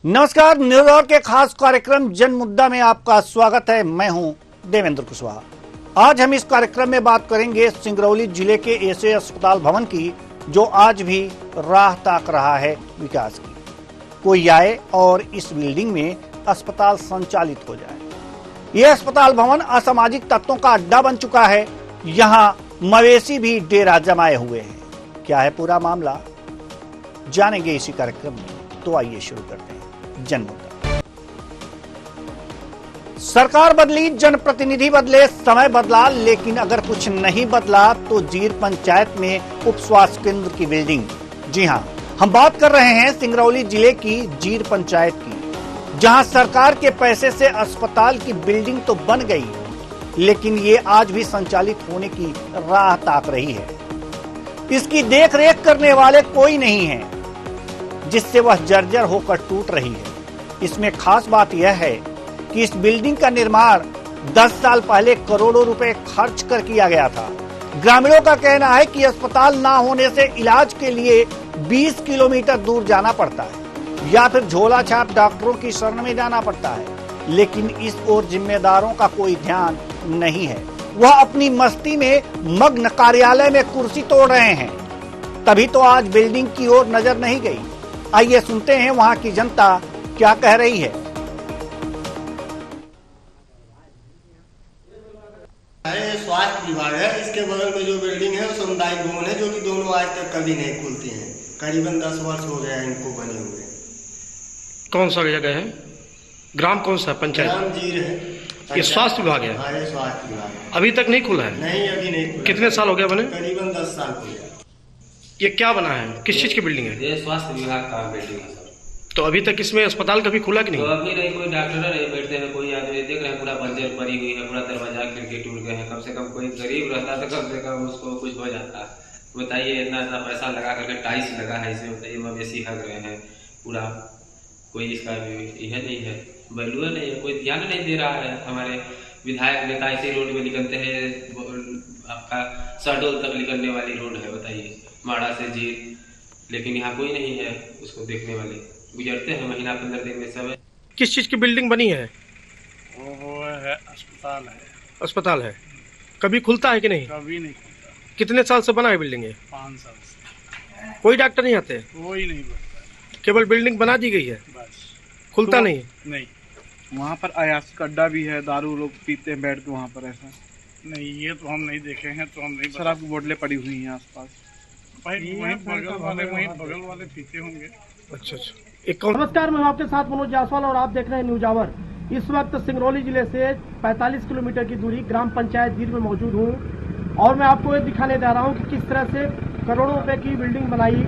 नमस्कार, news our के खास कार्यक्रम जन मुद्दा में आपका स्वागत है। मैं हूं देवेंद्र कुशवाहा। आज हम इस कार्यक्रम में बात करेंगे सिंगरौली जिले के ऐसे अस्पताल भवन की जो आज भी राह ताक रहा है विकास की। कोई आए और इस बिल्डिंग में अस्पताल संचालित हो जाए। यह अस्पताल भवन असामाजिक तत्वों का अड्डा बन चुका है। यहाँ मवेशी भी डेरा जमाए हुए हैं। क्या है पूरा मामला, जानेंगे इसी कार्यक्रम में। तो आइए शुरू करते हैं जन मुद्दा। सरकार बदली, जनप्रतिनिधि बदले, समय बदला, लेकिन अगर कुछ नहीं बदला तो जीर पंचायत में उप स्वास्थ्य केंद्र की बिल्डिंग। जी हां, हम बात कर रहे हैं सिंगरौली जिले की जीर पंचायत की, जहां सरकार के पैसे से अस्पताल की बिल्डिंग तो बन गई, लेकिन ये आज भी संचालित होने की राह ताक रही है। इसकी देखरेख करने वाले कोई नहीं है, जिससे वह जर्जर होकर टूट रही है। इसमें खास बात यह है कि इस बिल्डिंग का निर्माण 10 साल पहले करोड़ों रुपए खर्च कर किया गया था। ग्रामीणों का कहना है कि अस्पताल ना होने से इलाज के लिए 20 किलोमीटर दूर जाना पड़ता है या फिर झोला छाप डॉक्टरों की शरण में जाना पड़ता है, लेकिन इस ओर जिम्मेदारों का कोई ध्यान नहीं है। वह अपनी मस्ती में मग्न कार्यालय में कुर्सी तोड़ रहे हैं, तभी तो आज बिल्डिंग की ओर नजर नहीं गई। आइए सुनते हैं वहां की जनता क्या कह रही है। स्वास्थ्य विभाग है, इसके बगल में जो बिल्डिंग है वो सामुदायिक भवन है, जो कि दोनों आज तक कभी नहीं खुलती हैं। करीबन 10 वर्ष हो गया इनको बने हुए। कौन सा जगह है? ग्राम कौन सा? पंचायत ग्राम जीर है। ये स्वास्थ्य विभाग है? हाँ, ये स्वास्थ्य विभाग है। अभी तक नहीं खुला है? नहीं, अभी नहीं खुला। कितने साल हो गया बने? करीबन 10 साल हो गया। ये क्या बना है, किस चीज की बिल्डिंग है? ये स्वास्थ्य विभाग का बिल्डिंग है सर। तो अभी तक इसमें अस्पताल कभी खुला कि नहीं? तो अभी नहीं, कोई डॉक्टर नहीं बैठते हैं, कोई आदमी देख रहे हैं पूरा बंजर पड़ी हुई है, पूरा दरवाजा खिड़की टूट गए हैं। कम से कम कोई गरीब रहता तो कम से कम उसको कुछ हो जाता। बताइए, इतना इतना पैसा लगा करके टाइल्स लगा है इसमें, बताइए मवेशी हग रहे हैं पूरा। कोई इसका यह नहीं है, वैल्यू नहीं है, कोई ध्यान नहीं दे रहा है। हमारे विधायक नेता इसी रोड में निकलते हैं, आपका शहडोल तक निकलने वाली रोड है, बताइए माड़ा से जीर, लेकिन यहाँ कोई नहीं है उसको देखने वाले। गुजरते हैं महीना 15 दिन में सब। किस चीज की बिल्डिंग बनी है? वो है अस्पताल है। अस्पताल है। कभी खुलता है कि नहीं? कभी नहीं खुलता। कितने साल से बना है बिल्डिंग? 5 साल से। कोई डॉक्टर नहीं आते? कोई नहीं बनता, केवल बिल्डिंग बना दी गई है, बस। खुलता तो नहीं? नहीं। वहाँ पर अयासी का अड्डा भी है, दारू लोग पीते हैं बैठ के वहाँ पर। ऐसा नहीं, ये तो हम नहीं देखे हैं, तो हम नहीं। शराब की बोतलें पड़ी हुई हैं आसपास। वहीं बगल वाले पीते होंगे। अच्छा अच्छा। एक कौन? नमस्कार, मैं आपके साथ मनोज जायसवाल और आप देख रहे हैं न्यूज आवर। इस वक्त सिंगरौली जिले से 45 किलोमीटर की दूरी ग्राम पंचायत जीर में मौजूद हूँ और मैं आपको ये दिखाने जा रहा हूँ कि किस तरह से करोड़ों रुपए की बिल्डिंग बनाई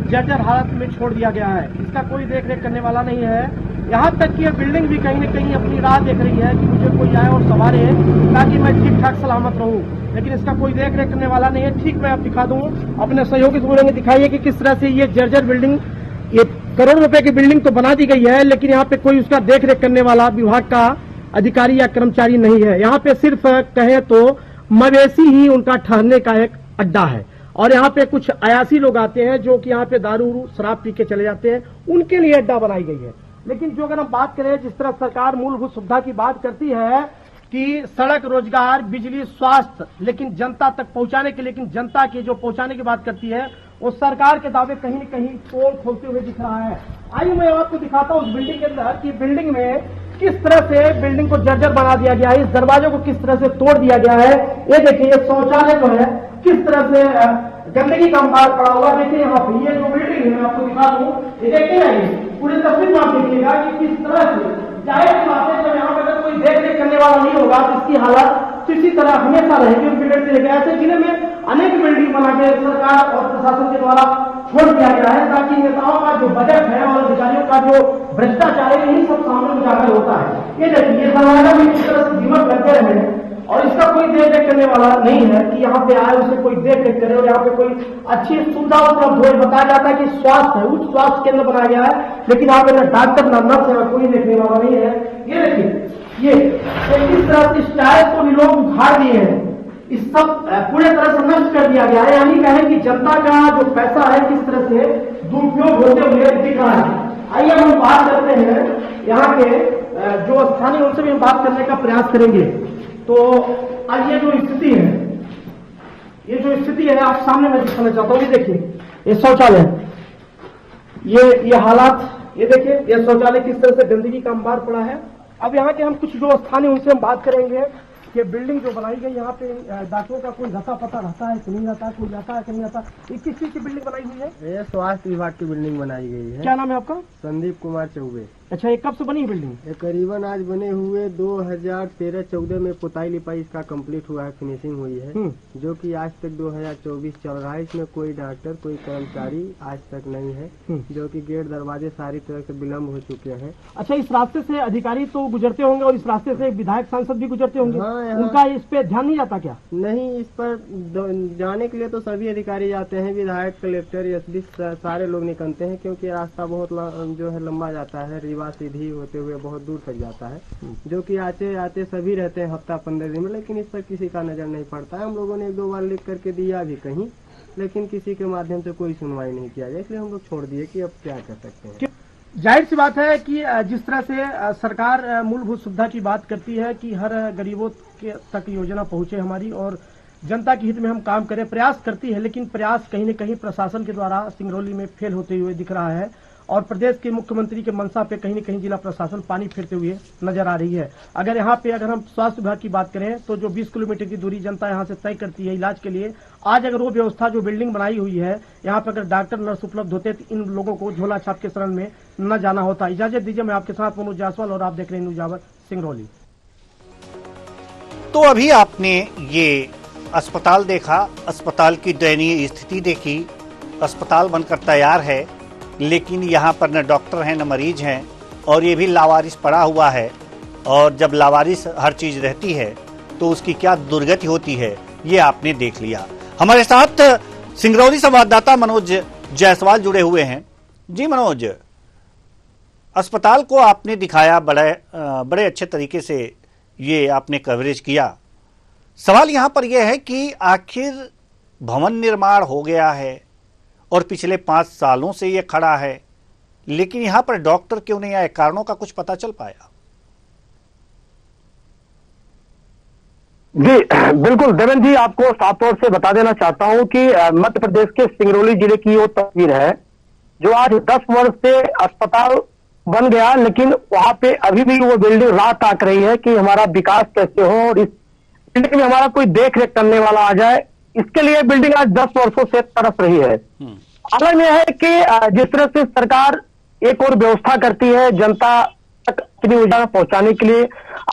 जर्जर हालत में छोड़ दिया गया है। इसका कोई देख रेख करने वाला नहीं है। यहाँ तक कि यह बिल्डिंग भी कहीं न कहीं अपनी राह देख रही है कि मुझे कोई आए और संवारे ताकि मैं ठीक ठाक सलामत रहूँ, लेकिन इसका कोई देख रेख करने वाला नहीं है। ठीक मैं आप दिखा दूँ, अपने सहयोगी से बोलेंगे दिखाइए कि किस तरह से ये जर्जर बिल्डिंग, ये करोड़ रुपए की बिल्डिंग तो बना दी गई है, लेकिन यहाँ पे कोई उसका देख रेख करने वाला विभाग का अधिकारी या कर्मचारी नहीं है। यहाँ पे सिर्फ कहें तो मवेशी ही उनका ठहरने का एक अड्डा है और यहाँ पे कुछ अयासी लोग आते हैं जो कि यहाँ पे दारू शराब पी के चले जाते हैं, उनके लिए अड्डा बनाई गई है। लेकिन जो अगर हम बात करें, जिस तरह सरकार मूलभूत सुविधा की बात करती है कि सड़क, रोजगार, बिजली, स्वास्थ्य, लेकिन जनता तक पहुंचाने के, लेकिन जनता की जो पहुंचाने की बात करती है, वो सरकार के दावे कहीं न कहीं पोल खोलते हुए दिख रहा है। आइए मैं आपको दिखाता हूँ उस बिल्डिंग के अंदर कि बिल्डिंग में किस तरह से बिल्डिंग को जर्जर बना दिया गया है, इस दरवाजे को किस तरह से तोड़ दिया गया है। ये देखिए, ये शौचालय जो है किस तरह से गंदगी का अंबार पड़ा हुआ है। देखिए यहाँ पे ये जो बिल्डिंग है, मैं आपको दिखा दूँ, ये देखिए ना, ये पूरी तस्वीर में आप देखिएगा कि किस तरह से, जाहिर सी बात है जब यहाँ पे अगर कोई देख रेख करने वाला नहीं होगा तो इसकी हालत इसी तरह हमेशा रहेगी। बिगड़ते रहेगी। ऐसे जिले में अनेक बिल्डिंग बना के सरकार और प्रशासन के द्वारा छोड़ दिया गया है ताकि नेताओं का जो बजट है और अधिकारियों का जो भ्रष्टाचार है, यही सब सामने उजागर होता है। ये देखिए, ये दरवाजा भी इस तरह से दीमक लगे रहे और इसका कोई देख रेख करने वाला नहीं है कि यहाँ पे आए उसे कोई देख रेख करे और यहाँ पे कोई अच्छी सुविधा उपलब्ध हो। बताया जाता है कि स्वास्थ्य है, उच्च स्वास्थ्य केंद्र बनाया गया है, लेकिन यहाँ पे न डॉक्टर न नर्स है, कोई देखने वाला नहीं है। ये देखिए, ये किस तरह से इस टायर को भी लोग उखाड़ दिए हैं, इस सब पूरे तरह से नष्ट कर दिया गया है। यानी कहें कि जनता का जो पैसा है किस तरह से दुरुपयोग होते हुए दिख रहा है। आइए हम बात करते हैं यहाँ के जो स्थानीय, उनसे भी हम बात करने का प्रयास करेंगे। तो आज ये जो स्थिति है, आप सामने मैं दिखाना चाहता हूँ। ये देखिए, ये शौचालय, ये हालात, ये देखिए ये शौचालय किस तरह से गंदगी का अंबार पड़ा है। अब यहाँ के हम कुछ जो स्थानीय, उनसे हम बात करेंगे कि बिल्डिंग जो बनाई गई यहाँ पे डॉक्टरों का कोई रता पता रहता है कि नहीं रहता, कोई रहता है कि नहीं रहता। ये किस चीज की बिल्डिंग बनाई हुई है? ये स्वास्थ्य विभाग की बिल्डिंग बनाई गई है। क्या नाम है आपका? संदीप कुमार चौबे। अच्छा, ये कब से बनी बिल्डिंग? ये करीबन आज बने हुए 2013-14 में पुताई लिपाई इसका कंप्लीट हुआ है, फिनिशिंग हुई है, जो कि आज तक 2024 चल रहा है। इसमें कोई डॉक्टर, कोई कर्मचारी आज तक नहीं है, जो कि गेट दरवाजे सारी तरह से विलम्ब हो चुके हैं। अच्छा, इस रास्ते से अधिकारी तो गुजरते होंगे और इस रास्ते से विधायक सांसद भी गुजरते होंगे। हाँ, उनका इस पे ध्यान नहीं जाता क्या? नहीं, इस पर जाने के लिए तो सभी अधिकारी जाते हैं, विधायक, कलेक्टर, एसडी सारे लोग निकलते हैं, क्योंकि रास्ता बहुत जो है लंबा जाता है, रीवा सीधी होते हुए बहुत दूर तक जाता है, जो कि आते आते सभी रहते हैं हफ्ता 15 दिन में, लेकिन इस पर किसी का नजर नहीं पड़ता है। हम लोगों ने 1-2 बार लिख करके दिया भी कहीं, लेकिन किसी के माध्यम से कोई सुनवाई नहीं किया गया, इसलिए हम लोग छोड़ दिए कि अब क्या कर सकते हैं। जाहिर सी बात है कि जिस तरह से सरकार मूलभूत सुविधा की बात करती है कि हर गरीबों के तक योजना पहुंचे हमारी और जनता के हित में हम काम करें, प्रयास करती है, लेकिन प्रयास कहीं न कहीं प्रशासन के द्वारा सिंगरौली में फेल होते हुए दिख रहा है और प्रदेश के मुख्यमंत्री के मंशा पे कहीं न कहीं जिला प्रशासन पानी फेरते हुए नजर आ रही है। अगर हम स्वास्थ्य विभाग की बात करें तो जो 20 किलोमीटर की दूरी जनता यहाँ से तय करती है इलाज के लिए, आज अगर वो व्यवस्था जो बिल्डिंग बनाई हुई है, यहाँ पर अगर डॉक्टर नर्स उपलब्ध होते तो इन लोगों को झोला छाप के शरण में न जाना होता। इजाजत दीजिए, मैं आपके साथ मनोज जायसवाल और आप देख रहे हैं न्यूज आवर सिंगरौली। तो अभी आपने ये अस्पताल देखा, अस्पताल की दयनीय स्थिति देखी। अस्पताल बनकर तैयार है, लेकिन यहाँ पर न डॉक्टर हैं न मरीज हैं और ये भी लावारिस पड़ा हुआ है। और जब लावारिस हर चीज रहती है तो उसकी क्या दुर्गति होती है, ये आपने देख लिया। हमारे साथ सिंगरौली संवाददाता मनोज जायसवाल जुड़े हुए हैं। जी मनोज, अस्पताल को आपने दिखाया, बड़े अच्छे तरीके से ये आपने कवरेज किया। सवाल यहाँ पर यह है कि आखिर भवन निर्माण हो गया है और पिछले 5 सालों से ये खड़ा है, लेकिन यहाँ पर डॉक्टर क्यों नहीं आए? कारणों का कुछ पता चल पाया? जी बिल्कुल देवेंद्र जी, आपको साफ तौर से बता देना चाहता हूं कि मध्य प्रदेश के सिंगरौली जिले की वो तस्वीर है जो आज 10 वर्ष से अस्पताल बन गया, लेकिन वहां पे अभी भी वो बिल्डिंग राह ताक रही है कि हमारा विकास कैसे हो और इस बिल्डिंग में हमारा कोई देख रेख करने वाला आ जाए। इसके लिए बिल्डिंग आज 10 वर्षों से तरस रही है। हालांकि यह है कि जिस तरह से सरकार एक और व्यवस्था करती है जनता तक अपनी ऊर्जा पहुंचाने के लिए,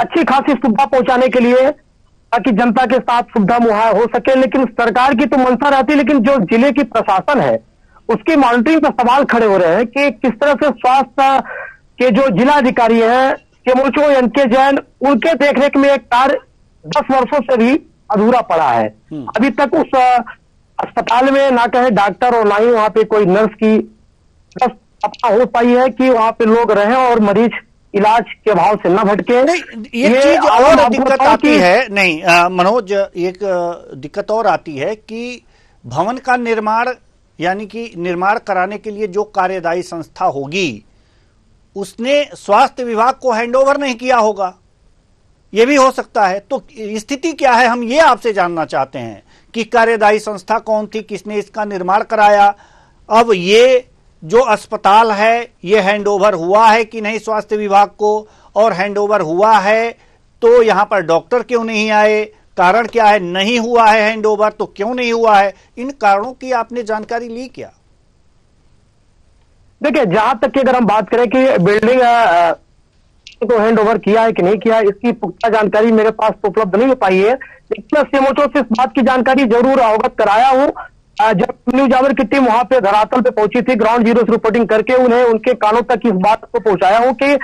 अच्छी खासी सुविधा पहुंचाने के लिए, ताकि जनता के साथ सुविधा मुहैया हो सके, लेकिन सरकार की तो मंशा रहती है, लेकिन जो जिले की प्रशासन है उसकी मॉनिटरिंग पर सवाल खड़े हो रहे हैं कि किस तरह से स्वास्थ्य के जो जिलाधिकारी हैं केमुचो एनके जैन, उनके देखरेख में एक कार्य 10 वर्षों से भी अधूरा पड़ा है। अभी तक उस अस्पताल में ना कहे डॉक्टर और ना ही वहां पे कोई नर्स की व्यवस्था हो पाई है कि वहां पे लोग रहें और मरीज इलाज के भाव से न भटके। एक चीज और दिक्कत आती है, नहीं मनोज, एक दिक्कत और आती है कि भवन का निर्माण, यानी कि निर्माण कराने के लिए जो कार्यदायी संस्था होगी उसने स्वास्थ्य विभाग को हैंडओवर नहीं किया होगा, ये भी हो सकता है। तो स्थिति क्या है, हम ये आपसे जानना चाहते हैं कि कार्यदायी संस्था कौन थी, किसने इसका निर्माण कराया, अब ये जो अस्पताल है ये हैंडओवर हुआ है कि नहीं स्वास्थ्य विभाग को, और हैंडओवर हुआ है तो यहाँ पर डॉक्टर क्यों नहीं आए, कारण क्या है, नहीं हुआ है हैंडओवर तो क्यों नहीं हुआ है, इन कारणों की आपने जानकारी ली क्या? देखिए, जहां तक की अगर हम बात करें कि बिल्डिंग को हैंड ओवर किया है कि नहीं किया, इसकी पुख्ता जानकारी मेरे पास तो उपलब्ध नहीं हो पाई है, लेकिन मैं सीएमओ से इस बात की जानकारी जरूर अवगत कराया हूं। जब न्यूज आवर की टीम वहां पे धरातल पे पहुंची थी, ग्राउंड जीरो से रिपोर्टिंग करके उन्हें उनके कानों तक इस बात को पहुंचाया हूं कि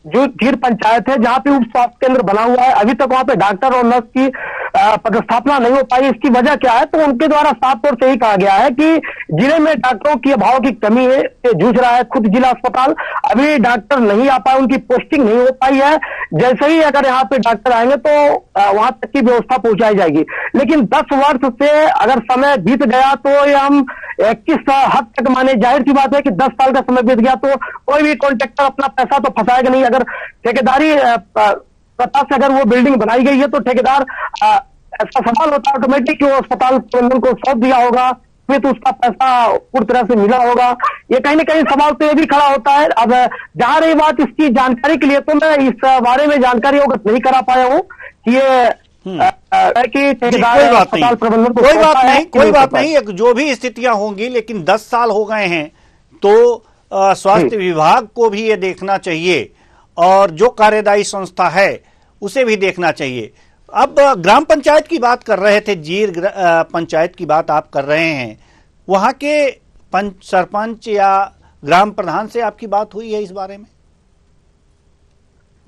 जीर पंचायत है जहां पे उप स्वास्थ्य केंद्र बना हुआ है, अभी तक वहां पे डॉक्टर और नर्स की पदस्थापना नहीं हो पाई। इसकी वजह क्या है, तो उनके द्वारा साफ तौर से ही कहा गया है कि जिले में डॉक्टरों की अभाव की कमी है, से जूझ रहा है खुद जिला अस्पताल, अभी डॉक्टर नहीं आ पाए, उनकी पोस्टिंग नहीं हो पाई है। जैसे ही अगर यहाँ पे डॉक्टर आएंगे तो वहां तक की व्यवस्था पहुंचाई जाएगी, लेकिन 10 वर्ष से अगर समय बीत गया तो ये हम किस हद तक माने। जाहिर सी बात है कि 10 साल का समय बीत गया तो कोई भी कॉन्ट्रैक्टर अपना पैसा तो फंसाएगा नहीं। अगर ठेकेदारी प्रथा से अगर वो बिल्डिंग बनाई गई है तो ठेकेदार ऐसा सवाल होता है ऑटोमेटिक कि वो अस्पताल प्रबंधन को सौंप दिया होगा, फिर तो उसका पैसा पूरी तरह से मिला होगा। ये कहीं ना कहीं सवाल तो ये भी खड़ा होता है। अब जहां रही बात इसकी जानकारी के लिए, तो मैं इस बारे में जानकारी अवगत नहीं करा पाया हूँ कि ये अस्पताल प्रबंधन को कोई बात नहीं, जो भी स्थितियां होंगी, लेकिन 10 साल हो गए हैं तो स्वास्थ्य विभाग को भी ये देखना चाहिए और जो कार्यदायी संस्था है उसे भी देखना चाहिए। अब ग्राम पंचायत की बात कर रहे थे, जीर पंचायत की बात आप कर रहे हैं, वहां के सरपंच या ग्राम प्रधान से आपकी बात हुई है इस बारे में?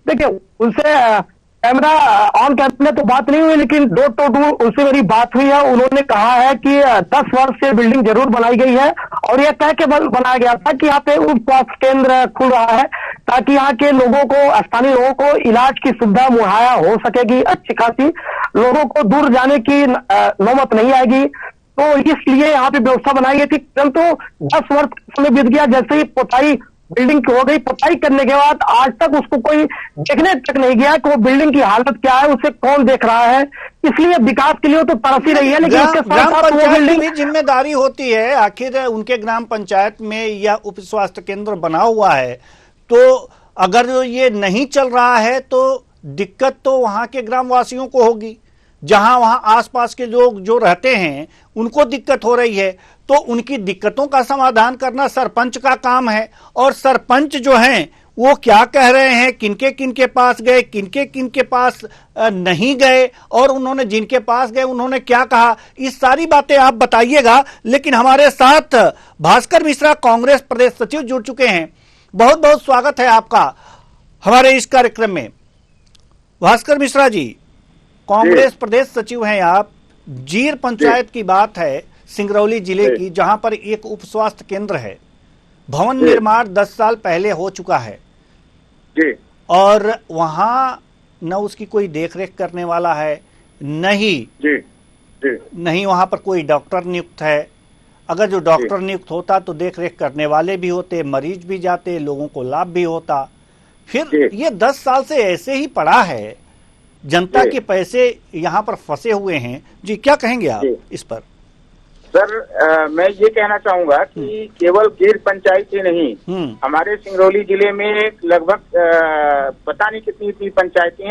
देखिए, उनसे कैमरा ऑन कैमरे तो बात नहीं हुई, लेकिन डोर टू डोर उनसे मेरी बात हुई है। उन्होंने कहा है कि 10 वर्ष से बिल्डिंग जरूर बनाई गई है और यह कह के बनाया गया था कि यहाँ पे उप स्वास्थ्य केंद्र खुल रहा है ताकि यहाँ के लोगों को, स्थानीय लोगों को इलाज की सुविधा मुहैया हो सकेगी अच्छी खासी, लोगों को दूर जाने की नौबत नहीं आएगी, तो इसलिए यहाँ पे व्यवस्था बनाई गई थी। परंतु 10 वर्ष समय बीत गया, जैसे ही पोताई बिल्डिंग हो गई, पोताई करने के बाद आज तक उसको कोई देखने तक नहीं गया कि वो बिल्डिंग की हालत क्या है, उसे कौन देख रहा है। इसलिए विकास के लिए तो तरसी रही है, लेकिन इसके साथ साथ वो बिल्डिंग की जिम्मेदारी होती है। आखिर उनके ग्राम पंचायत में या उप स्वास्थ्य केंद्र बना हुआ है, तो अगर ये नहीं चल रहा है तो दिक्कत तो वहां के ग्रामवासियों को होगी, जहां वहां आसपास के लोग जो रहते हैं उनको दिक्कत हो रही है, तो उनकी दिक्कतों का समाधान करना सरपंच का काम है। और सरपंच जो हैं वो क्या कह रहे हैं, किनके किनके पास गए, किनके किनके पास नहीं गए, और उन्होंने जिनके पास गए उन्होंने क्या कहा, इस सारी बातें आप बताइएगा। लेकिन हमारे साथ भास्कर मिश्रा कांग्रेस प्रदेश सचिव जुड़ चुके हैं। बहुत बहुत स्वागत है आपका हमारे इस कार्यक्रम में। भास्कर मिश्रा जी, कांग्रेस प्रदेश सचिव हैं आप। जीर पंचायत की बात है सिंगरौली जिले की, जहां पर एक उप स्वास्थ्य केंद्र है। भवन निर्माण 10 साल पहले हो चुका है और वहां न उसकी कोई देखरेख करने वाला है, नहीं वहां पर कोई डॉक्टर नियुक्त है। अगर जो डॉक्टर नियुक्त होता तो देखरेख करने वाले भी होते, मरीज भी जाते, लोगों को लाभ भी होता। फिर ये 10 साल से ऐसे ही पड़ा है, जनता के पैसे यहाँ पर फंसे हुए हैं। जी, क्या कहेंगे आप इस पर? सर, मैं ये कहना चाहूंगा कि केवल गिर पंचायत ही नहीं, हमारे सिंगरौली जिले में लगभग पता नहीं कितनी पंचायतें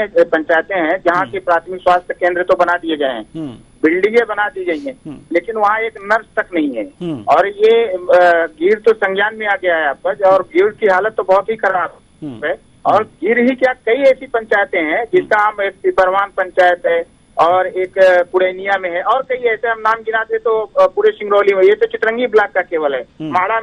हैं जहाँ के प्राथमिक स्वास्थ्य केंद्र तो बना दिए गए हैं, बिल्डिंगें बना दी गई हैं, लेकिन वहाँ एक नर्स तक नहीं है। और ये गिर तो संज्ञान में आ गया है आपका, और गिर की हालत तो बहुत ही खराब है। और गिर ही क्या, कई ऐसी पंचायतें हैं जिसका हम, एक पिपरवान पंचायत है और एक पुरैनिया में है, और कई ऐसे हम नाम गिनाते तो पूरे सिंगरौली में, ये तो चितरंगी ब्लॉक का केवल है, माड़ा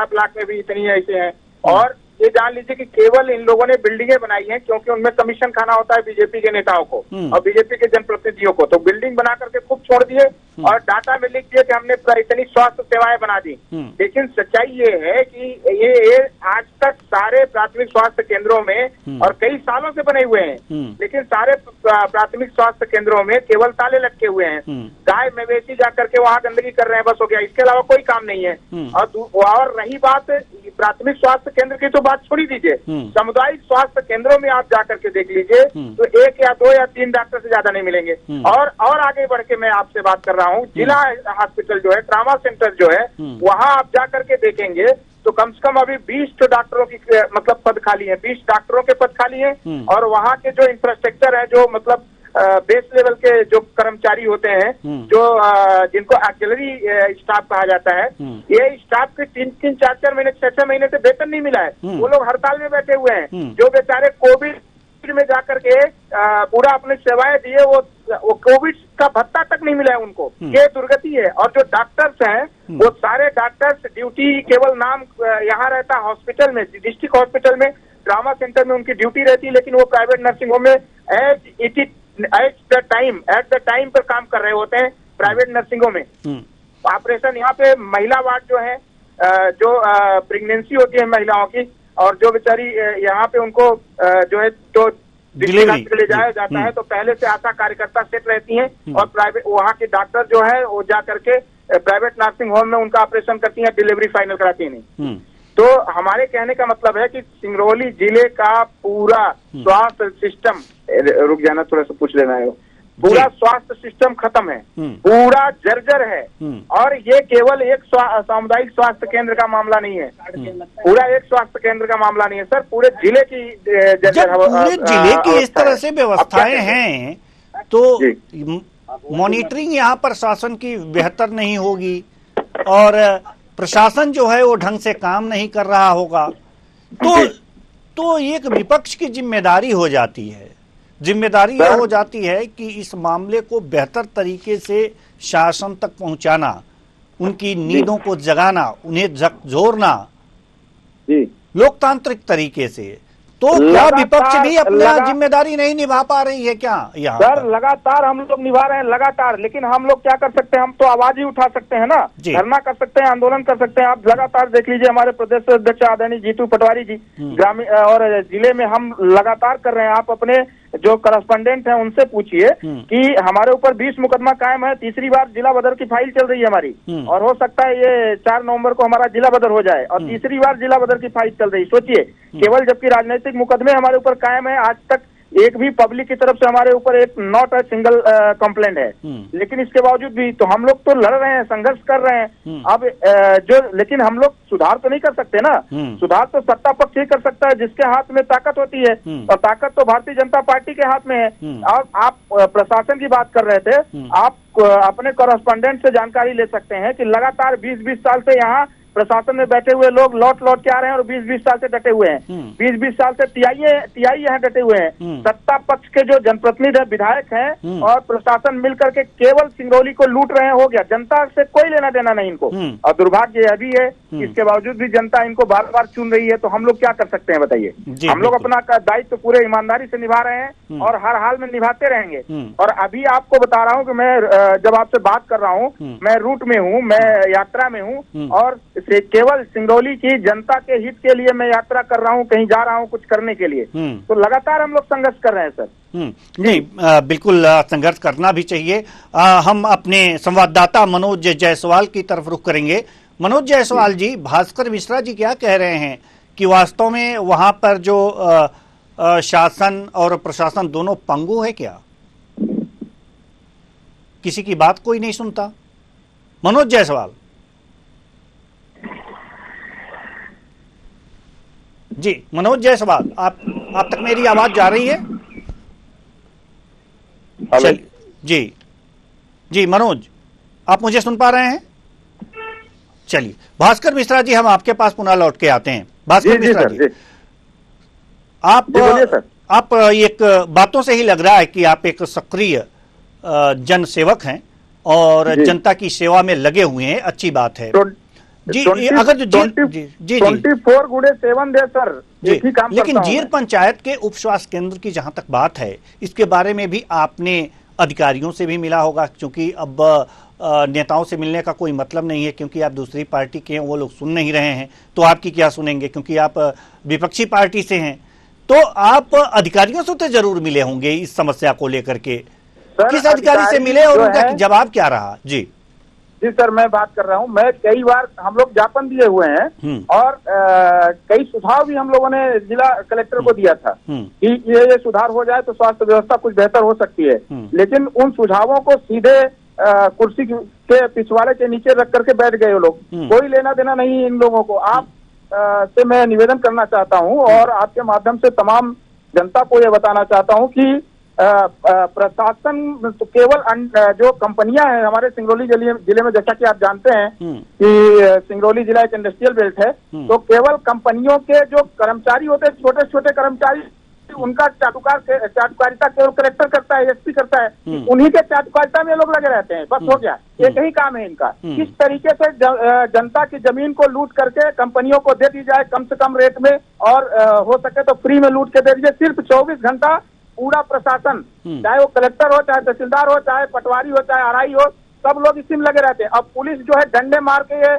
ब्लॉक में भी इतनी ऐसे हैं। और ये जान लीजिए कि केवल इन लोगों ने बिल्डिंगें बनाई हैं क्योंकि उनमें कमीशन खाना होता है बीजेपी के नेताओं को और बीजेपी के जनप्रतिनिधियों को, तो बिल्डिंग बना करके खूब छोड़ दिए और डाटा में लिख दिए कि हमने इतनी स्वास्थ्य सेवाएं बना दी। लेकिन सच्चाई ये है कि ये आज तक सारे प्राथमिक स्वास्थ्य केंद्रों में, और कई सालों से बने हुए हैं, लेकिन सारे प्राथमिक स्वास्थ्य केंद्रों में केवल ताले लटके हुए हैं। गाय मवेशी जाकर के वहाँ गंदगी कर रहे हैं, बस हो गया, इसके अलावा कोई काम नहीं है। और रही बात प्राथमिक स्वास्थ्य केंद्र की, तो बात छोड़ी दीजिए, सामुदायिक स्वास्थ्य केंद्रों में आप जाकर के देख लीजिए तो 1 या 2 या 3 डॉक्टर से ज्यादा नहीं मिलेंगे। और आगे बढ़ के मैं आपसे बात कर रहा हूँ, जिला हॉस्पिटल जो है, ट्रामा सेंटर जो है, वहाँ आप जाकर के देखेंगे तो कम से कम अभी 20 डॉक्टरों की मतलब पद खाली है, 20 डॉक्टरों के पद खाली हैं। और वहाँ के जो इंफ्रास्ट्रक्चर है, जो मतलब बेस लेवल के जो कर्मचारी होते हैं, जो जिनको ऑक्सिलरी स्टाफ कहा जाता है, ये स्टाफ के 3-3, 4-4 महीने, 6-6 महीने से वेतन नहीं मिला है। वो लोग हड़ताल में बैठे हुए हैं, जो बेचारे कोविड में जाकर के पूरा अपनी सेवाएं दिए, वो कोविड का भत्ता तक नहीं मिला है उनको। ये दुर्गति है। और जो डॉक्टर्स हैं, वो सारे डॉक्टर्स ड्यूटी केवल नाम यहाँ रहता है हॉस्पिटल में, डिस्ट्रिक्ट हॉस्पिटल में, ट्रामा सेंटर में उनकी ड्यूटी रहती है, लेकिन वो प्राइवेट नर्सिंग होम में एट द टाइम पर काम कर रहे होते हैं प्राइवेट नर्सिंगों में। ऑपरेशन यहाँ पे महिला वार्ड जो है, जो प्रेगनेंसी होती है महिलाओं की, और जो बेचारी यहाँ पे उनको जो है तो ले जाया जाता है, तो पहले से आशा कार्यकर्ता सेट रहती हैं और प्राइवेट वहाँ के डॉक्टर जो है वो जा करके प्राइवेट नर्सिंग होम में उनका ऑपरेशन करती हैं, डिलीवरी फाइनल कराती नहीं। तो हमारे कहने का मतलब है कि सिंगरौली जिले का पूरा स्वास्थ्य सिस्टम, रुक जाना थोड़ा सा पूछ लेना है, पूरा स्वास्थ्य सिस्टम खत्म है, पूरा जर्जर है। और ये केवल एक सामुदायिक स्वास्थ्य केंद्र का मामला नहीं है, पूरा एक स्वास्थ्य केंद्र का मामला नहीं है सर, पूरे जिले की जर्जर, पूरे जिले की इस तरह से व्यवस्थाएं हैं तो मॉनिटरिंग यहाँ पर शासन की बेहतर नहीं होगी और प्रशासन जो है वो ढंग से काम नहीं कर रहा होगा, तो एक विपक्ष की जिम्मेदारी हो जाती है। जिम्मेदारी यह हो जाती है कि इस मामले को बेहतर तरीके से शासन तक पहुंचाना, उनकी नींदों को जगाना, उन्हें झकझोरना लोकतांत्रिक तरीके से। तो क्या विपक्ष भी अपना जिम्मेदारी नहीं निभा पा रही है क्या? यहाँ सर लगातार हम लोग निभा रहे हैं लगातार, लेकिन हम लोग क्या कर सकते हैं, हम तो आवाज ही उठा सकते हैं ना, धरना कर सकते हैं, आंदोलन कर सकते हैं। आप लगातार देख लीजिए हमारे प्रदेश अध्यक्ष आदरणीय जीतू पटवारी जी ग्रामीण और जिले में हम लगातार कर रहे हैं। आप अपने जो करस्पॉन्डेंट है उनसे पूछिए कि हमारे ऊपर 20 मुकदमा कायम है, तीसरी बार जिला बदर की फाइल चल रही है हमारी, और हो सकता है ये 4 नवंबर को हमारा जिला बदर हो जाए और तीसरी बार जिला बदर की फाइल चल रही। सोचिए, केवल जबकि राजनीतिक मुकदमे हमारे ऊपर कायम है, आज तक एक भी पब्लिक की तरफ से हमारे ऊपर एक नॉट अ सिंगल कंप्लेंट है, लेकिन इसके बावजूद भी तो हम लोग तो लड़ रहे हैं, संघर्ष कर रहे हैं। अब लेकिन हम लोग सुधार तो नहीं कर सकते ना, सुधार तो सत्ता पक्ष ही कर सकता है जिसके हाथ में ताकत होती है, और ताकत तो भारतीय जनता पार्टी के हाथ में है। और आप प्रशासन की बात कर रहे थे, आप अपने कॉरेस्पॉन्डेंट से जानकारी ले सकते हैं कि लगातार 20-20 साल से यहाँ प्रशासन में बैठे हुए लोग लौट के आ रहे हैं और 20-20 साल से डटे हुए हैं, 20-20 साल से टीआई यहाँ डटे हुए हैं। सत्ता पक्ष के जो जनप्रतिनिधि विधायक हैं और प्रशासन मिलकर के केवल सिंगरौली को लूट रहे हैं, हो गया, जनता से कोई लेना देना नहीं इनको। और दुर्भाग्य यह भी है, इसके बावजूद भी जनता इनको बार बार चुन रही है, तो हम लोग क्या कर सकते हैं बताइए? हम लोग अपना दायित्व पूरे ईमानदारी से निभा रहे हैं और हर हाल में निभाते रहेंगे। और अभी आपको बता रहा हूँ कि मैं जब आपसे बात कर रहा हूँ, मैं रूट में हूँ, मैं यात्रा में हूँ, और केवल सिंगरौली की जनता के हित के लिए मैं यात्रा कर रहा हूँ, कहीं जा रहा हूँ कुछ करने के लिए। तो लगातार हम लोग संघर्ष कर रहे हैं सर। नहीं, बिल्कुल संघर्ष करना भी चाहिए। हम अपने संवाददाता मनोज जायसवाल की तरफ रुख करेंगे। मनोज जायसवाल जी, भास्कर मिश्रा जी क्या कह रहे हैं कि वास्तव में वहां पर जो शासन और प्रशासन दोनों पंगु है क्या? किसी की बात कोई नहीं सुनता। मनोज जायसवाल जी, मनोज जायसवाल, आप तक मेरी आवाज जा रही है? जी मनोज, आप मुझे सुन पा रहे हैं? चलिए भास्कर मिश्रा जी, हम आपके पास पुनः लौट के आते हैं। भास्कर मिश्रा जी, आप एक बातों से ही लग रहा है कि आप एक सक्रिय जन सेवक हैं और जनता की सेवा में लगे हुए हैं, अच्छी बात है जी। अगर जो 24 गुणे 7 डे सर, एक ही काम लेकिन जीर पंचायत के उप स्वास्थ्य केंद्र की जहां तक बात है, इसके बारे में भी आपने अधिकारियों से भी मिला होगा, क्योंकि अब नेताओं से मिलने का कोई मतलब नहीं है, क्योंकि आप दूसरी पार्टी के हैं, वो लोग सुन नहीं रहे हैं, तो आपकी क्या सुनेंगे, क्योंकि आप विपक्षी पार्टी से हैं। तो आप अधिकारियों से तो जरूर मिले होंगे इस समस्या को लेकर के। किस अधिकारी से मिले और उनका जवाब क्या रहा? जी सर, मैं बात कर रहा हूँ। मैं कई बार हम लोग ज्ञापन दिए हुए हैं और कई सुझाव भी हम लोगों ने जिला कलेक्टर को दिया था कि ये सुधार हो जाए तो स्वास्थ्य व्यवस्था कुछ बेहतर हो सकती है। लेकिन उन सुझावों को सीधे कुर्सी के पिछवाड़े के नीचे रख करके बैठ गए वो लोग, कोई लेना देना नहीं इन लोगों को। आप से मैं निवेदन करना चाहता हूँ और आपके माध्यम से तमाम जनता को ये बताना चाहता हूँ कि प्रशासन तो केवल जो कंपनियां हैं हमारे सिंगरौली जिले में, जैसा कि आप जानते हैं कि सिंगरौली जिला एक इंडस्ट्रियल बेल्ट है, तो केवल कंपनियों के जो कर्मचारी होते हैं, छोटे छोटे कर्मचारी, उनका चाटुकारिता केवल कलेक्टर करता है, एसपी करता है, उन्हीं के चाटुकारिता में लोग लगे रहते हैं, बस हो गया। एक ही काम है इनका, किस तरीके से जनता की जमीन को लूट करके कंपनियों को दे दी जाए कम से कम रेट में, और हो सके तो फ्री में लूट के दे दीजिए। सिर्फ 24 घंटा पूरा प्रशासन, चाहे वो कलेक्टर हो, चाहे तहसीलदार हो, चाहे पटवारी हो, चाहे आरआई हो, सब लोग इसी में लगे रहते हैं। अब पुलिस जो है डंडे मार के ये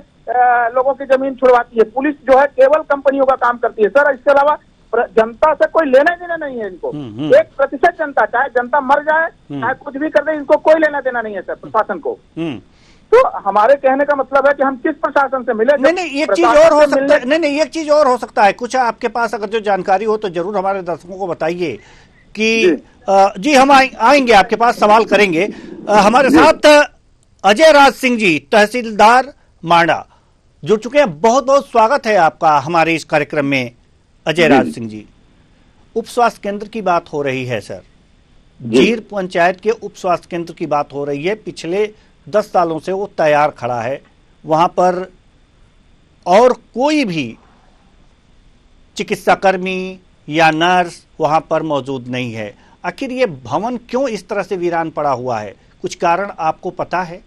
लोगों की जमीन छुड़वाती है। पुलिस जो है केवल कंपनियों का काम करती है सर, इसके अलावा जनता से कोई लेना देना नहीं है इनको। 1% जनता, चाहे जनता मर जाए, चाहे कुछ भी कर दे, इनको कोई लेना देना नहीं है सर प्रशासन को। तो हमारे कहने का मतलब है कि हम किस प्रशासन से मिले? नहीं, एक चीज और हो सकता है, नहीं, एक चीज और हो सकता है, कुछ आपके पास अगर जो जानकारी हो तो जरूर हमारे दर्शकों को बताइए कि जी हम आएंगे आपके पास, सवाल करेंगे। हमारे साथ अजय राज सिंह जी, तहसीलदार मांडा, जुड़ चुके हैं। बहुत बहुत स्वागत है आपका हमारे इस कार्यक्रम में अजय राज सिंह जी। उप स्वास्थ्य केंद्र की बात हो रही है सर, जीर पंचायत के उप स्वास्थ्य केंद्र की बात हो रही है। पिछले 10 सालों से वो तैयार खड़ा है, वहां पर और कोई भी चिकित्साकर्मी या नर्स वहां पर मौजूद नहीं है। आखिर ये भवन क्यों इस तरह से वीरान पड़ा हुआ है? कुछ कारण आपको पता है?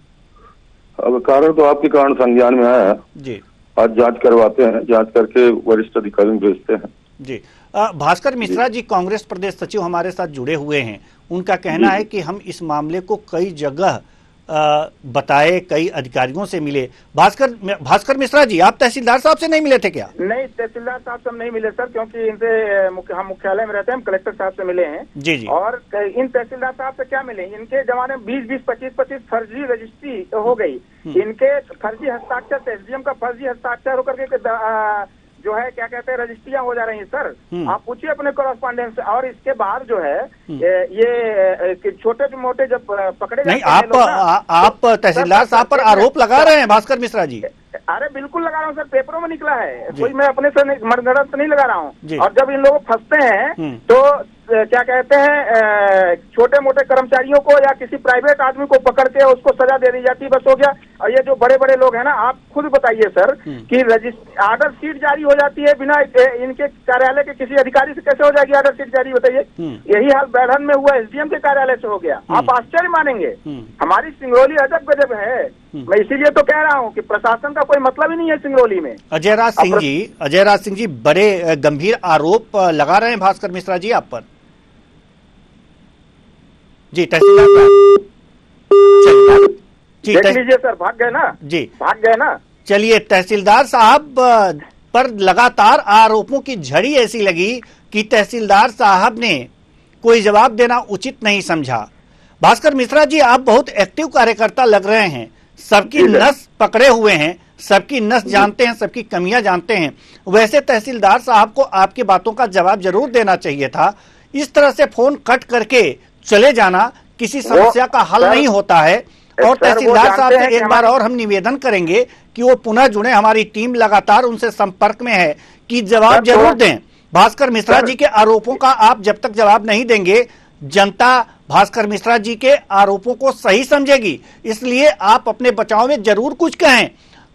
अब कारण तो आपके कारण संज्ञान में आया है जी। आज जांच करवाते हैं, जांच करके वरिष्ठ अधिकारी में भेजते हैं जी। भास्कर मिश्रा जी, कांग्रेस प्रदेश सचिव, हमारे साथ जुड़े हुए हैं। उनका कहना है कि हम इस मामले को कई जगह बताए, कई अधिकारियों से मिले। भास्कर मिश्रा जी, आप तहसीलदार साहब से नहीं मिले थे क्या? नहीं, तहसीलदार साहब से हम नहीं मिले सर, क्योंकि इनसे हम मुख्यालय में रहते हैं, हम कलेक्टर साहब से मिले हैं। जी जी। और इन तहसीलदार साहब से क्या मिले? इनके जमाने में 20-20, 25-25 फर्जी रजिस्ट्री हो गई। इनके फर्जी हस्ताक्षर से, एसडीएम का फर्जी हस्ताक्षर होकर के जो है क्या कहते हैं रजिस्ट्रियां हो जा रही हैं सर। आप पूछिए अपने कॉरेस्पॉन्डेंट से। और इसके बाद जो है ये छोटे मोटे जब पकड़े नहीं, आप तहसीलदार साहब पर आरोप लगा रहे हैं भास्कर मिश्रा जी? अरे बिल्कुल लगा रहा हूँ सर, पेपरों में निकला है, कोई मैं अपने से मर्दरद नहीं लगा रहा हूँ। और जब इन लोग फंसते हैं तो क्या कहते हैं छोटे मोटे कर्मचारियों को या किसी प्राइवेट आदमी को पकड़ के उसको सजा दे दी जाती, बस हो गया। और ये जो बड़े बड़े लोग हैं ना, आप खुद बताइए सर कि आर्डर शीट जारी हो जाती है बिना इनके कार्यालय के किसी अधिकारी से कैसे हो जाएगी आर्डर शीट जारी? बताइए। यही हाल बैढ़न में हुआ, एसडीएम के कार्यालय से हो गया। आप आश्चर्य मानेंगे, हमारी सिंगरौली अजब गजब है। मैं इसीलिए तो कह रहा हूँ कि प्रशासन का कोई मतलब ही नहीं है सिंगरौली में। अजय राज सिंह जी बड़े गंभीर आरोप लगा रहे हैं भास्कर मिश्रा जी आप पर। जी तहसीलदार देख लीजिए सर, भाग गए ना जी, भाग गए ना। चलिए, तहसीलदार साहब पर लगातार आरोपों की झड़ी ऐसी लगी कि तहसीलदार साहब ने कोई जवाब देना उचित नहीं समझा। भास्कर मिश्रा जी, आप बहुत एक्टिव कार्यकर्ता लग रहे हैं, सबकी नस पकड़े हुए हैं, सबकी नस जानते हैं, सबकी कमियां जानते हैं। वैसे तहसीलदार साहब को आपकी बातों का जवाब जरूर देना चाहिए था। इस तरह से फोन कट करके चले जाना किसी समस्या का हल नहीं होता है। और तहसीलदार साहब से एक बार और हम निवेदन करेंगे कि वो पुनः जुड़े, हमारी टीम लगातार उनसे संपर्क में है कि जवाब जरूर दें। भास्कर मिश्रा जी के आरोपों का आप जब तक जवाब नहीं देंगे, जनता भास्कर मिश्रा जी के आरोपों को सही समझेगी। इसलिए आप अपने बचाव में जरूर कुछ कहें,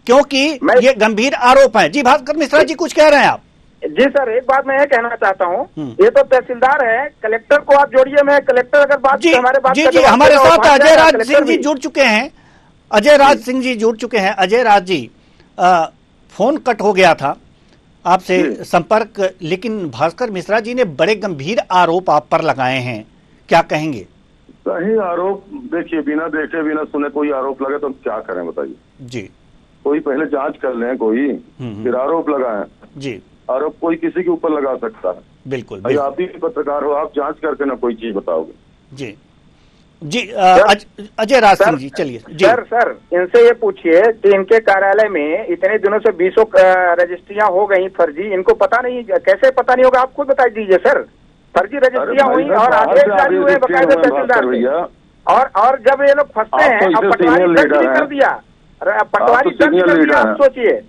क्योंकि ये गंभीर आरोप है। जी भास्कर मिश्रा जी, कुछ कह रहे हैं आप? जी सर, एक बात मैं ये कहना चाहता हूँ, ये तो तहसीलदार है, कलेक्टर को आप जोड़िए। मैं कलेक्टर अगर बात जी, हमारे बात जी, हमारे साथ अजय राज सिंह जी जुड़ चुके हैं। अजय राज सिंह जी जुड़ चुके हैं। अजय राज जी, फोन कट हो गया था आपसे संपर्क, लेकिन भास्कर मिश्रा जी ने बड़े गंभीर आरोप आप पर लगाए हैं, क्या कहेंगे? सही आरोप, देखिए बिना देखे बिना सुने कोई आरोप लगे तो हम क्या करें बताइए जी। कोई पहले जांच कर लें, कोई फिर आरोप लगाएं जी। आरोप कोई किसी के ऊपर लगा सकता है। बिल्कुल, आप ही पत्रकार हो, आप जांच करके ना कोई चीज बताओगे। जी जी। अजय राज सिंह जी, चलिए जी। सर इनसे ये पूछिए कि इनके कार्यालय में इतने दिनों से 20 रजिस्ट्रियां हो गई फर्जी, इनको पता नहीं, कैसे पता नहीं होगा? आप खुद बता दीजिए सर। फर्जी रजिस्ट्रियां हुई और आदेश जारी हुए बकायदा तहसीलदार से। और जब ये लोग फंसते हैं, अब पटवारी दर्ज नहीं कर दिया, पटवारी दर्ज कर दिया। आप सोचिए,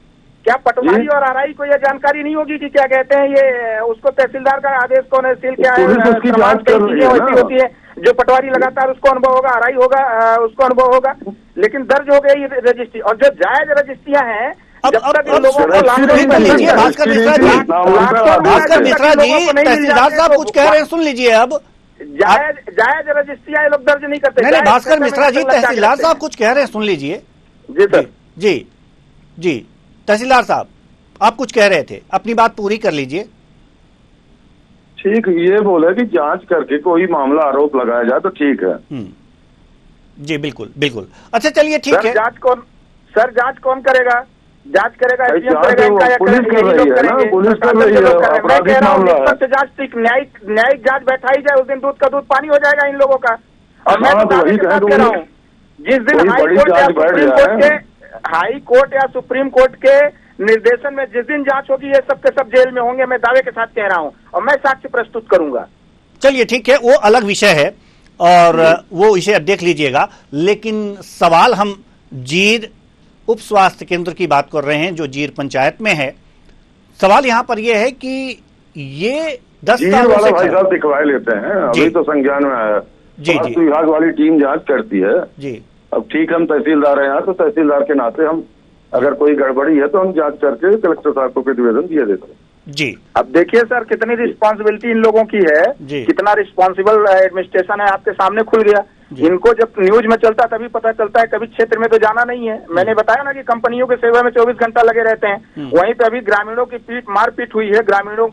क्या पटवारी और आरआई को यह जानकारी नहीं होगी कि क्या कहते हैं ये उसको तहसीलदार का आदेश कौन है, सील क्या है, समाज कई चीजें वैसी होती है जो पटवारी लगातार उसको अनुभव होगा, आरआई होगा उसको अनुभव होगा। लेकिन दर्ज हो गई रजिस्ट्री, और जो जायज रजिस्ट्रियां हैं, जब तक इन लोगों को भास्कर मिश्रा जी, तहसीलदार साहब कुछ कह रहे हैं, सुन लीजिए। अब जायज रजिस्ट्रियां ये लोग दर्ज नहीं करते। नहीं, भास्कर मिश्रा जी, तहसीलदार साहब कुछ कह रहे हैं, सुन लीजिए। जी सर। जी जी, तहसीलदार साहब आप कुछ कह रहे थे, अपनी बात पूरी कर लीजिए। ठीक, ये बोले कि जांच करके कोई मामला आरोप लगाया जाए तो ठीक है। जी बिल्कुल बिल्कुल। अच्छा चलिए, ठीक है। जांच कौन करेगा? जांच करेगा पुलिस कर रही है ना, पुलिस कर रही है, आपराधिक मामला है। जांच न्यायिक जांच बैठाई जाए, उस दिन दूध का दूध पानी हो जाएगा इन लोगों का। और मैं तो कह रहा हूँ जिस दिन हाई कोर्ट या सुप्रीम कोर्ट के निर्देशन में जिस दिन जांच होगी, ये सब के सब जेल में होंगे, मैं दावे के साथ कह रहा हूं, और मैं साक्ष्य प्रस्तुत करूंगा। चलिए ठीक है, वो अलग विषय है और वो इसे अब देख लीजिएगा। लेकिन सवाल हम जीर उप स्वास्थ्य केंद्र की बात कर रहे हैं जो जीर पंचायत में है। सवाल यहाँ पर यह है कि ये 10 सालों से भाई साहब दिखवाए लेते हैं, अभी तो संज्ञान में आया। स्वास्थ्य विभाग वाली टीम जांच करती है जी। अब ठीक, हम तहसीलदार हैं यहाँ, तो तहसीलदार के नाते हम अगर कोई गड़बड़ी है तो हम जांच करके कलेक्टर साहब को प्रतिवेदन दिया देते हैं जी। अब देखिए सर, कितनी रिस्पॉन्सिबिलिटी इन लोगों की है, कितना रिस्पॉन्सिबल एडमिनिस्ट्रेशन है, आपके सामने खुल गया। इनको जब न्यूज में चलता तभी पता चलता है, कभी क्षेत्र में तो जाना नहीं है। मैंने बताया ना कि कंपनियों की सेवा में 24 घंटा लगे रहते हैं। वहीं पे अभी ग्रामीणों की मारपीट हुई है, ग्रामीणों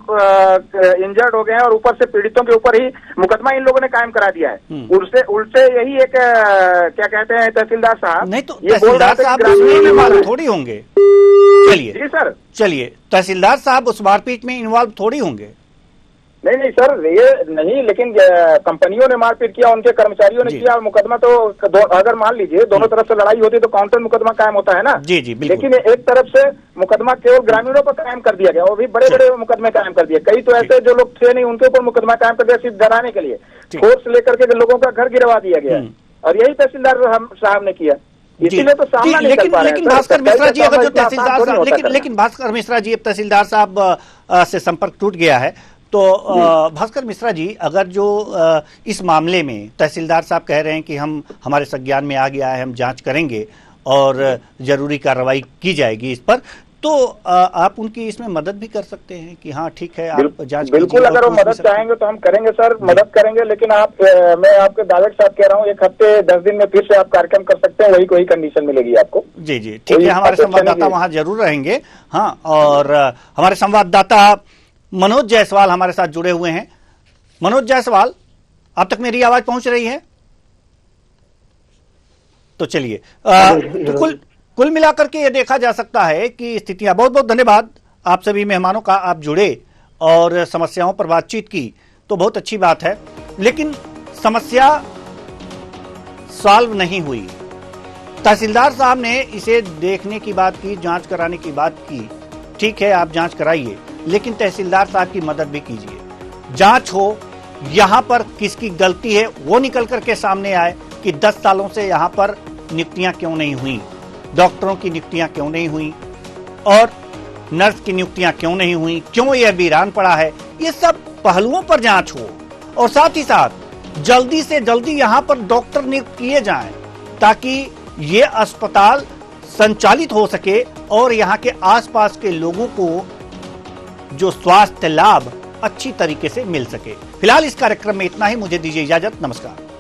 इंजर्ड हो गए हैं और ऊपर से पीड़ितों के ऊपर ही मुकदमा इन लोगों ने कायम करा दिया है। उल्टे यही एक क्या कहते हैं तहसीलदार साहब, नहीं तो तहसीलदार साहब थोड़ी होंगे। चलिए जी सर, चलिए तहसीलदार साहब उस मारपीट में इन्वॉल्व थोड़ी होंगे। नहीं सर, ये नहीं, लेकिन कंपनियों ने मारपीट किया, उनके कर्मचारियों ने किया, मुकदमा तो अगर मान लीजिए दोनों तरफ से लड़ाई होती तो काउंटर मुकदमा कायम होता है ना जी जी बिल्कुल। लेकिन एक तरफ से मुकदमा केवल ग्रामीणों पर कायम कर दिया गया, वो भी बड़े बड़े मुकदमे कायम कर दिए। कई तो ऐसे जो लोग थे नहीं, उनके ऊपर मुकदमा कायम कर दिया सिर्फ डराने के लिए, फोर्स लेकर के लोगों का घर गिरवा दिया गया, और यही तहसीलदार साहब ने किया। इसीलिए तो सामना नहीं कर पा रहे हैं। लेकिन भास्कर मिश्रा जी, अगर जो तहसीलदार साहब लेकिन भास्कर मिश्रा जी, अब तहसीलदार साहब से संपर्क टूट गया है, तो भास्कर मिश्रा जी, अगर जो इस मामले में तहसीलदार साहब कह रहे हैं कि हम हमारे संज्ञान में आ गया है, हम जांच करेंगे और जरूरी कार्रवाई की जाएगी इस पर, तो आप उनकी इसमें मदद भी कर सकते हैं कि हाँ ठीक है आप जांच बिल्कुल, अगर वो मदद चाहेंगे तो हम करेंगे सर, मदद करेंगे। लेकिन मैं आपके दावे के साथ कह रहा हूँ, 1 हफ्ते 10 दिन में फिर से आप कार्यक्रम कर सकते हैं, वही कोई कंडीशन मिलेगी आपको। जी जी ठीक है, हमारे संवाददाता वहाँ जरूर रहेंगे। हाँ, और हमारे संवाददाता मनोज जायसवाल हमारे साथ जुड़े हुए हैं। मनोज जायसवाल, आप तक मेरी आवाज पहुंच रही है? तो चलिए, तो कुल मिलाकर के ये देखा जा सकता है कि स्थितियां, बहुत बहुत धन्यवाद आप सभी मेहमानों का, आप जुड़े और समस्याओं पर बातचीत की, तो बहुत अच्छी बात है। लेकिन समस्या सॉल्व नहीं हुई। तहसीलदार साहब ने इसे देखने की बात की, जांच कराने की बात की, ठीक है आप जांच कराइए, लेकिन तहसीलदार साहब की मदद भी कीजिए। जांच हो, यहां पर किसकी गलती है वो निकल करके सामने आए कि 10 सालों से यहां पर नियुक्तियां क्यों नहीं हुई, डॉक्टरों की नियुक्तियां क्यों नहीं हुई और नर्स की नियुक्तियां क्यों नहीं हुई, क्यों यह वीरान पड़ा है। ये सब पहलुओं पर जांच हो और साथ ही साथ जल्दी से जल्दी यहां पर डॉक्टर नियुक्त किए जाएं ताकि ये अस्पताल संचालित हो सके और यहां के आसपास के लोगों को जो स्वास्थ्य लाभ अच्छी तरीके से मिल सके। फिलहाल इस कार्यक्रम में इतना ही, मुझे दीजिए इजाजत, नमस्कार।